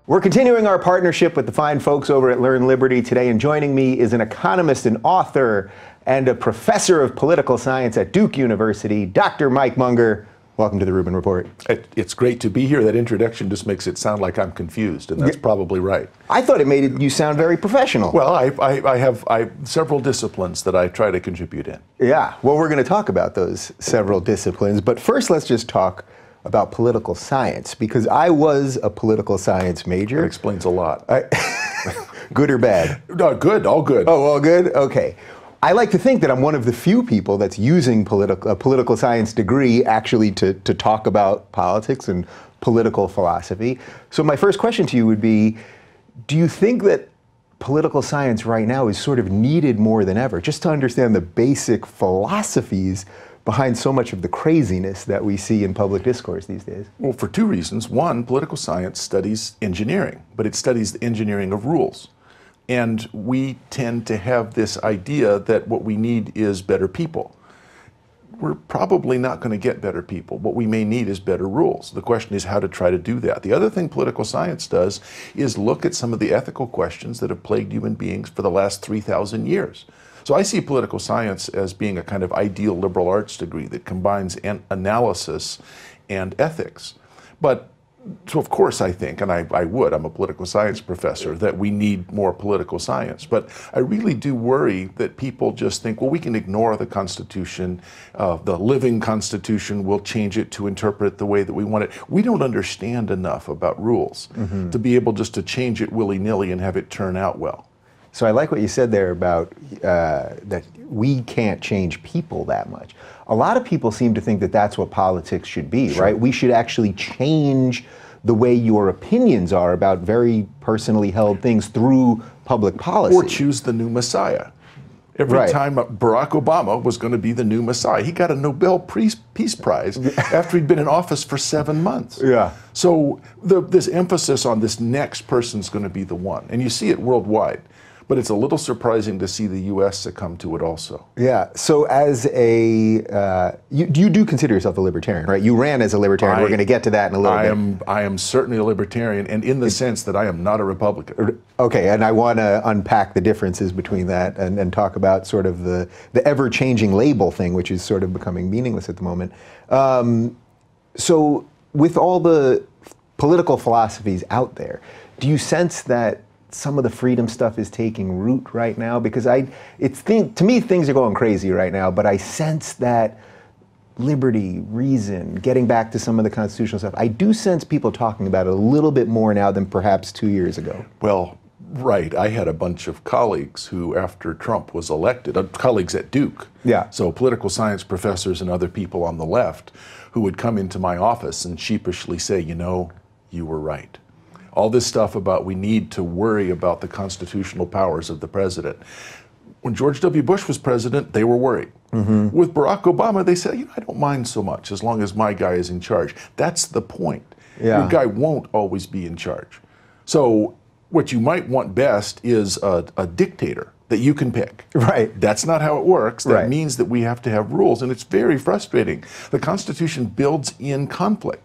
We're continuing our partnership with the fine folks over at Learn Liberty today, and joining me is an economist and author and a professor of political science at Duke University, Dr. Mike Munger. Welcome to the Rubin Report. It's great to be here. That introduction just makes it sound like I'm confused, and that's probably right. I thought it made you sound very professional. Well, I have several disciplines that I try to contribute in. Yeah, well, we're going to talk about those several disciplines, but first let's just talk about political science, because I was a political science major. That explains a lot. Good or bad? No, good, all good. Oh, all good? Okay. I like to think that I'm one of the few people that's using a political science degree actually to talk about politics and political philosophy. So my first question to you would be, do you think that political science right now is sort of needed more than ever, just to understand the basic philosophies behind so much of the craziness that we see in public discourse these days? Well, for two reasons. One, political science studies engineering, but it studies the engineering of rules. And we tend to have this idea that what we need is better people. We're probably not going to get better people. What we may need is better rules. The question is how to try to do that. The other thing political science does is look at some of the ethical questions that have plagued human beings for the last 3,000 years. So I see political science as being a kind of ideal liberal arts degree that combines analysis and ethics. But so of course I think, and I'm a political science professor, that we need more political science. But I really do worry that people just think, well, we can ignore the Constitution, the living Constitution, we'll change it to interpret the way that we want it. We don't understand enough about rules to be able just to change it willy-nilly and have it turn out well. So I like what you said there about that we can't change people that much. A lot of people seem to think that that's what politics should be, right? We should actually change the way your opinions are about very personally held things through public policy. Or choose the new messiah. Every time Barack Obama was going to be the new messiah, he got a Nobel Peace Prize after he'd been in office for 7 months. Yeah. So this emphasis on this next person's going to be the one, and you see it worldwide. But it's a little surprising to see the U.S. succumb to it also. Yeah. So as a, you do consider yourself a libertarian, right? You ran as a libertarian. We're going to get to that in a little bit. I am certainly a libertarian, and in the sense that I am not a Republican. Okay, and I want to unpack the differences between that and talk about sort of the ever-changing label thing, which is sort of becoming meaningless at the moment. So with all the political philosophies out there, do you sense that some of the freedom stuff is taking root right now? Because to me, things are going crazy right now, but I sense that liberty, reason, getting back to some of the constitutional stuff, I do sense people talking about it a little bit more now than perhaps 2 years ago. Well, right. I had a bunch of colleagues who, after Trump was elected, colleagues at Duke, so political science professors and other people on the left, who would come into my office and sheepishly say, you know, you were right. All this stuff about we need to worry about the constitutional powers of the president. When George W. Bush was president, they were worried. With Barack Obama, they said, you know, I don't mind so much as long as my guy is in charge. That's the point. Your guy won't always be in charge. So what you might want best is a dictator that you can pick. Right. That's not how it works. That means that we have to have rules, and it's very frustrating. The Constitution builds in conflict.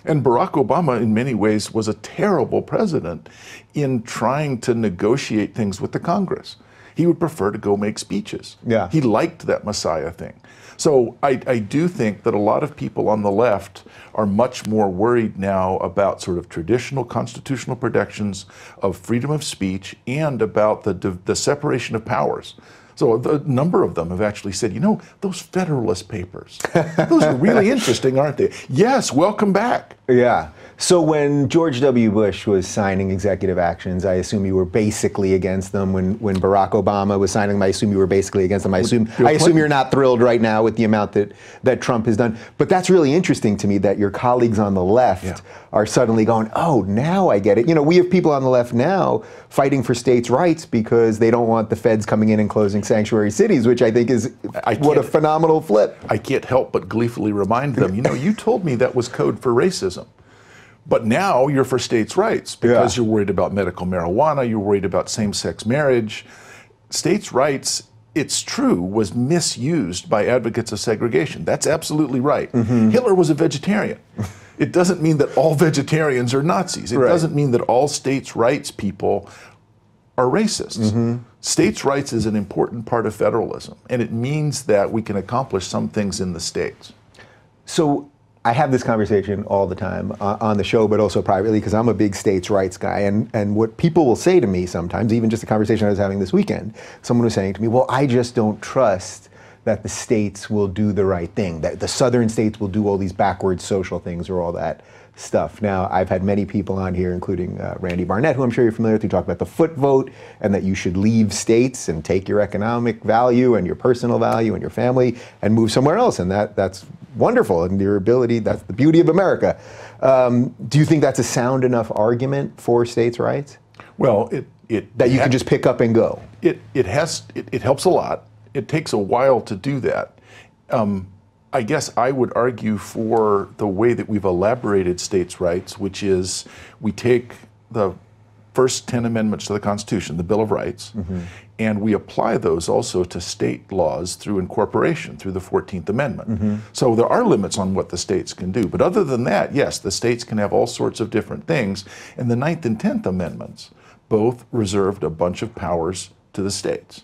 And Barack Obama, in many ways, was a terrible president in trying to negotiate things with the Congress. He would prefer to go make speeches. Yeah. He liked that Messiah thing. So I do think that a lot of people on the left are much more worried now about sort of traditional constitutional protections of freedom of speech and about the separation of powers. So a number of them have actually said, you know, those Federalist Papers, those are really interesting, aren't they? Yes, welcome back. Yeah. So when George W. Bush was signing executive actions, I assume you were basically against them. When Barack Obama was signing them, I assume you were basically against them. I assume you're not thrilled right now with the amount that Trump has done. But that's really interesting to me that your colleagues on the left are suddenly going, oh, now I get it. You know, we have people on the left now fighting for states' rights because they don't want the feds coming in and closing sanctuary cities, which I think is what a phenomenal flip. I can't help but gleefully remind them, you know, you told me that was code for racism. But now you're for states' rights because you're worried about medical marijuana, you're worried about same-sex marriage. States' rights, it's true, was misused by advocates of segregation. That's absolutely right. Hitler was a vegetarian. It doesn't mean that all vegetarians are Nazis. It doesn't mean that all states' rights people are racists. States' rights is an important part of federalism, and it means that we can accomplish some things in the states. So I have this conversation all the time on the show, but also privately, because I'm a big states' rights guy. And what people will say to me sometimes, even just a conversation I was having this weekend, someone was saying to me, well, I just don't trust that the states will do the right thing, that the southern states will do all these backwards social things or all that stuff. Now, I've had many people on here, including Randy Barnett, who I'm sure you're familiar with, who talk about the foot vote and that you should leave states and take your economic value and your personal value and your family and move somewhere else. And that's wonderful, and your ability, that's the beauty of America. Do you think that's a sound enough argument for states' rights? Well, that you can just pick up and go. It helps a lot. It takes a while to do that. I guess I would argue for the way that we've elaborated states' rights, which is we take the first 10 amendments to the Constitution, the Bill of Rights, and we apply those also to state laws through incorporation, through the 14th Amendment. So there are limits on what the states can do. But other than that, yes, the states can have all sorts of different things. And the 9th and 10th Amendments both reserved a bunch of powers to the states.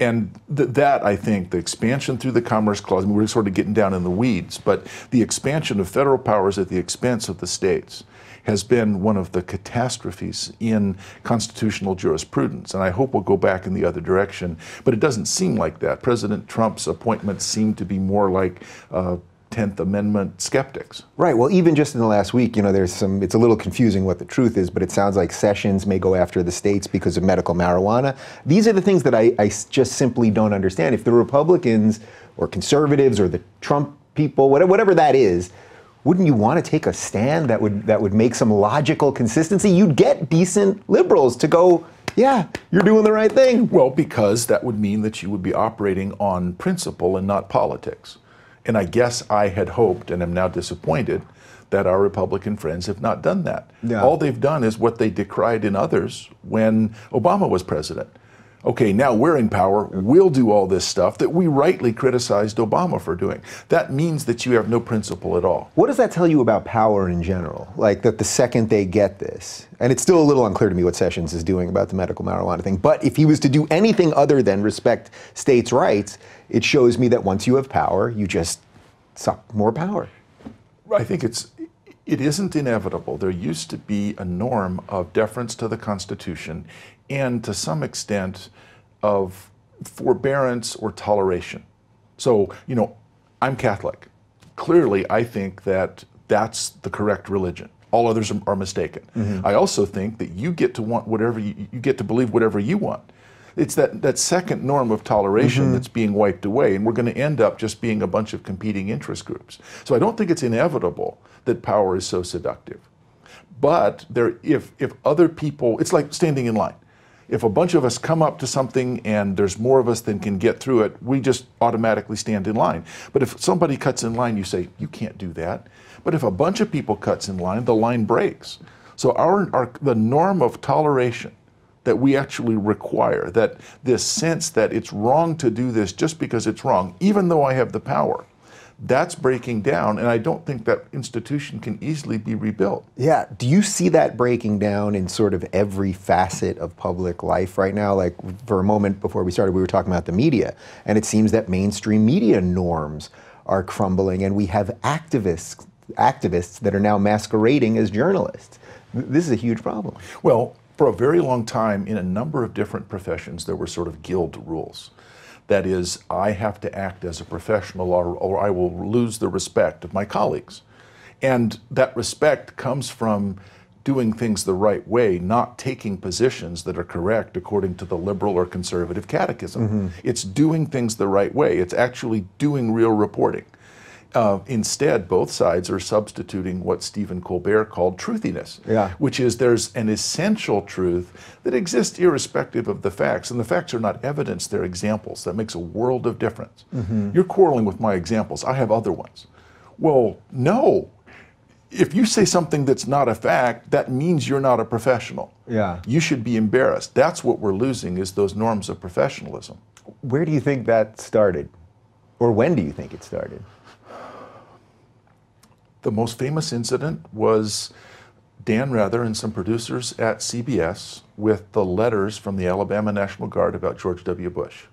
And that, I think, the expansion through the Commerce Clause, I mean, we're sort of getting down in the weeds, but the expansion of federal powers at the expense of the states has been one of the catastrophes in constitutional jurisprudence. And I hope we'll go back in the other direction. But it doesn't seem like that. President Trump's appointments seem to be more like 10th Amendment skeptics. Right. Well, even just in the last week, you know, it's a little confusing what the truth is, but it sounds like Sessions may go after the states because of medical marijuana. These are the things that I just simply don't understand. If the Republicans or conservatives or the Trump people, whatever that is, wouldn't you want to take a stand that would make some logical consistency? You'd get decent liberals to go, yeah, you're doing the right thing. Well, because that would mean that you would be operating on principle and not politics. And I guess I had hoped, and am now disappointed, that our Republican friends have not done that. Yeah. All they've done is what they decried in others when Obama was president. Okay, now we're in power, we'll do all this stuff that we rightly criticized Obama for doing. That means that you have no principle at all. What does that tell you about power in general? Like that the second they get this, and it's still a little unclear to me what Sessions is doing about the medical marijuana thing, but if he was to do anything other than respect states' rights, it shows me that once you have power, you just suck more power. I think it isn't inevitable. There used to be a norm of deference to the Constitution and to some extent of forbearance or toleration. So, you know, I'm Catholic. Clearly, I think that that's the correct religion. All others are mistaken. I also think that you get to want whatever you get to believe whatever you want. It's that second norm of toleration that's being wiped away, and we're going to end up just being a bunch of competing interest groups. So I don't think it's inevitable that power is so seductive. But if other people, it's like standing in line. If a bunch of us come up to something and there's more of us than can get through it, we just automatically stand in line. But if somebody cuts in line, you say, you can't do that. But if a bunch of people cuts in line, the line breaks. So the norm of toleration that we actually require, that this sense that it's wrong to do this just because it's wrong, even though I have the power, that's breaking down, and I don't think that institution can easily be rebuilt. Yeah. Do you see that breaking down in sort of every facet of public life right now? Like for a moment before we started, we were talking about the media, and it seems that mainstream media norms are crumbling, and we have activists that are now masquerading as journalists. This is a huge problem. Well, for a very long time, in a number of different professions, there were sort of guild rules. That is, I have to act as a professional or I will lose the respect of my colleagues. And that respect comes from doing things the right way, not taking positions that are correct according to the liberal or conservative catechism. It's doing things the right way. It's actually doing real reporting. Instead, both sides are substituting what Stephen Colbert called truthiness, which is there's an essential truth that exists irrespective of the facts, and the facts are not evidence, they're examples. That makes a world of difference. You're quarreling with my examples. I have other ones. Well, no. If you say something that's not a fact, that means you're not a professional. You should be embarrassed. That's what we're losing, is those norms of professionalism. Where do you think that started? Or when do you think it started? The most famous incident was Dan Rather and some producers at CBS with the letters from the Alabama National Guard about George W. Bush.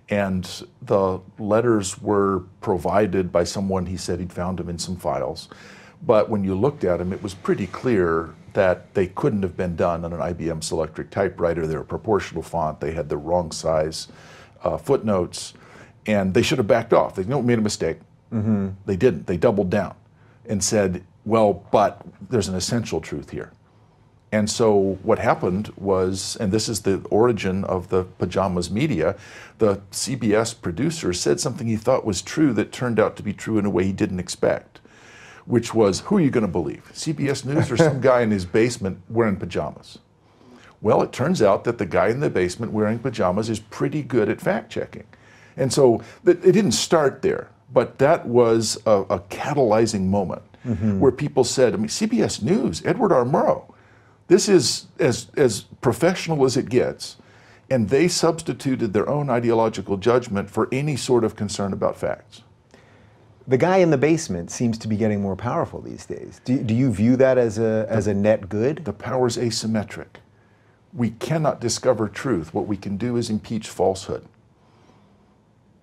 And the letters were provided by someone, he said he'd found them in some files. But when you looked at them, it was pretty clear that they couldn't have been done on an IBM Selectric typewriter. They were proportional font. They had the wrong size footnotes. And they should have backed off. They made a mistake. Mm-hmm. They didn't. They doubled down and said, well, but there's an essential truth here. And so what happened was, and this is the origin of the pajamas media, the CBS producer said something he thought was true that turned out to be true in a way he didn't expect, which was, who are you going to believe? CBS News or some guy in his basement wearing pajamas? Well, it turns out that the guy in the basement wearing pajamas is pretty good at fact-checking. And so it didn't start there, but that was a catalyzing moment where people said, I mean, CBS News, Edward R. Murrow, this is as professional as it gets, and they substituted their own ideological judgment for any sort of concern about facts. The guy in the basement seems to be getting more powerful these days. Do you view that as a net good? The power's asymmetric. We cannot discover truth. What we can do is impeach falsehood.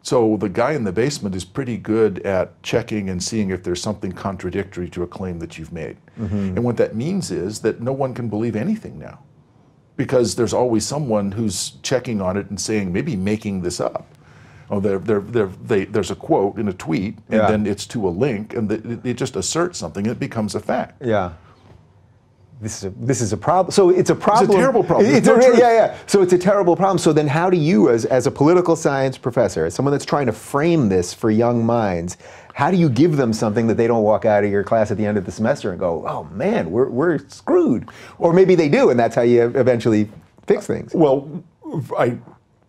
So the guy in the basement is pretty good at checking and seeing if there's something contradictory to a claim that you've made. Mm-hmm. And what that means is that no one can believe anything now, because there's always someone who's checking on it and saying, maybe making this up. Oh, there's a quote in a tweet, and then it's to a link, and it just asserts something, and it becomes a fact. Yeah. This is a problem. So it's a problem. It's a terrible problem. So it's a terrible problem. So then how do you, as a political science professor, as someone that's trying to frame this for young minds, how do you give them something that they don't walk out of your class at the end of the semester and go, oh man, we're screwed? Or maybe they do, and that's how you eventually fix things. Well,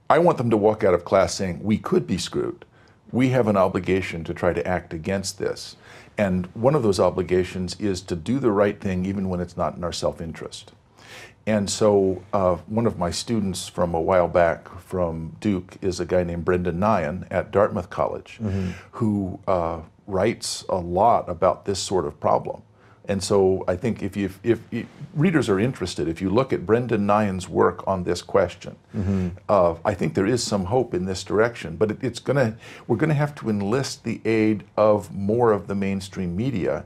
I want them to walk out of class saying, we could be screwed. We have an obligation to try to act against this. And one of those obligations is to do the right thing even when it's not in our self-interest. And so one of my students from a while back from Duke is a guy named Brendan Nyan at Dartmouth College, who writes a lot about this sort of problem. And so I think if readers are interested, if you look at Brendan Nyan's work on this question, I think there is some hope in this direction. But we're gonna have to enlist the aid of more of the mainstream media.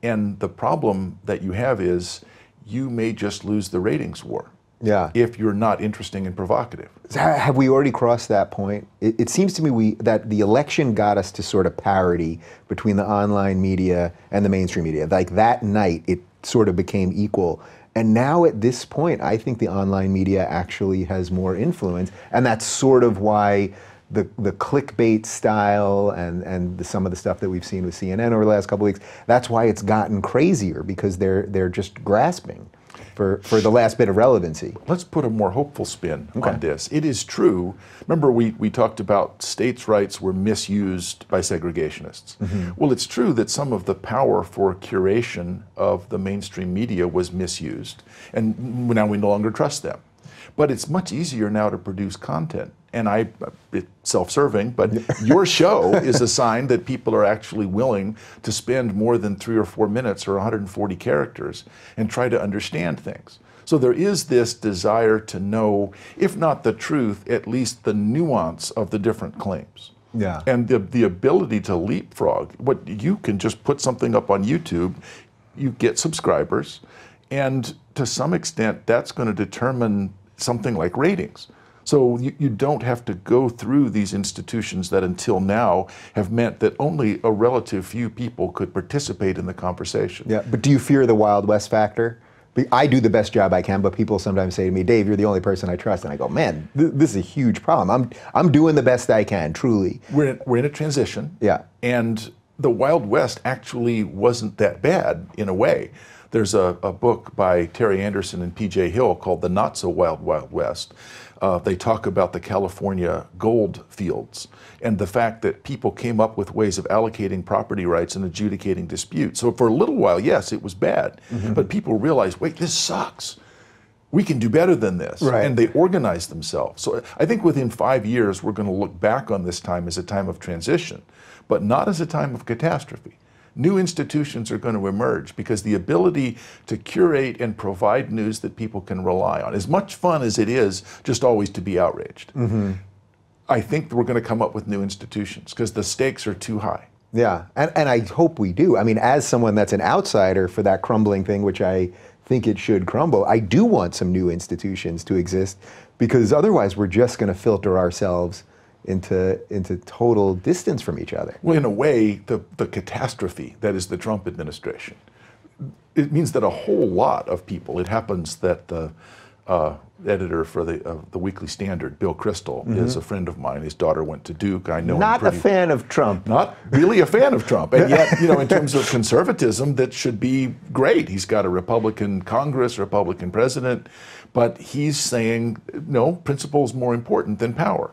And the problem that you have is you may just lose the ratings war. Yeah. If you're not interesting and provocative. Have we already crossed that point? It seems to me that the election got us to sort of parity between the online media and the mainstream media. Like that night, it sort of became equal. And now at this point, I think the online media actually has more influence. And that's sort of why the clickbait style and some of the stuff that we've seen with CNN over the last couple of weeks, that's why it's gotten crazier, because they're just grasping for the last bit of relevancy. Let's put a more hopeful spin on this. It is true. Remember, we talked about states' rights were misused by segregationists. Well, it's true that some of the power for curation of the mainstream media was misused, and now we no longer trust them. But it's much easier now to produce content. And it's self-serving, but your show is a sign that people are actually willing to spend more than 3 or 4 minutes or 140 characters and try to understand things. So there is this desire to know, if not the truth, at least the nuance of the different claims. Yeah. And the ability to leapfrog. What you can just put something up on YouTube, you get subscribers, and to some extent that's going to determine something like ratings. So you don't have to go through these institutions that until now have meant that only a relative few people could participate in the conversation. Yeah, but do you fear the Wild West factor? I do the best job I can, but people sometimes say to me, Dave, you're the only person I trust. And I go, man, this is a huge problem. I'm doing the best I can, truly. We're in a transition. Yeah. And the Wild West actually wasn't that bad in a way. There's a book by Terry Anderson and P.J. Hill called The Not So Wild Wild West. They talk about the California gold fields and the fact that people came up with ways of allocating property rights and adjudicating disputes. So for a little while, yes, it was bad, but people realized, wait, this sucks. We can do better than this. Right. And they organized themselves. So I think within 5 years, we're going to look back on this time as a time of transition, but not as a time of catastrophe. new institutions are going to emerge because the ability to curate and provide news that people can rely on, as much fun as it is just always to be outraged, I think we're going to come up with new institutions because the stakes are too high. Yeah, and I hope we do. I mean, as someone that's an outsider for that crumbling thing, which I think it should crumble, I do want some new institutions to exist, because otherwise we're just going to filter ourselves into total distance from each other. Well, in a way, the catastrophe that is the Trump administration, it means that a whole lot of people, it happens that the editor for the Weekly Standard, Bill Kristol, is a friend of mine. His daughter went to Duke. I know Not him a fan of Trump. Not really a fan of Trump. And yet, you know, in terms of conservatism, that should be great. He's got a Republican Congress, Republican president, but he's saying, no, principle is more important than power.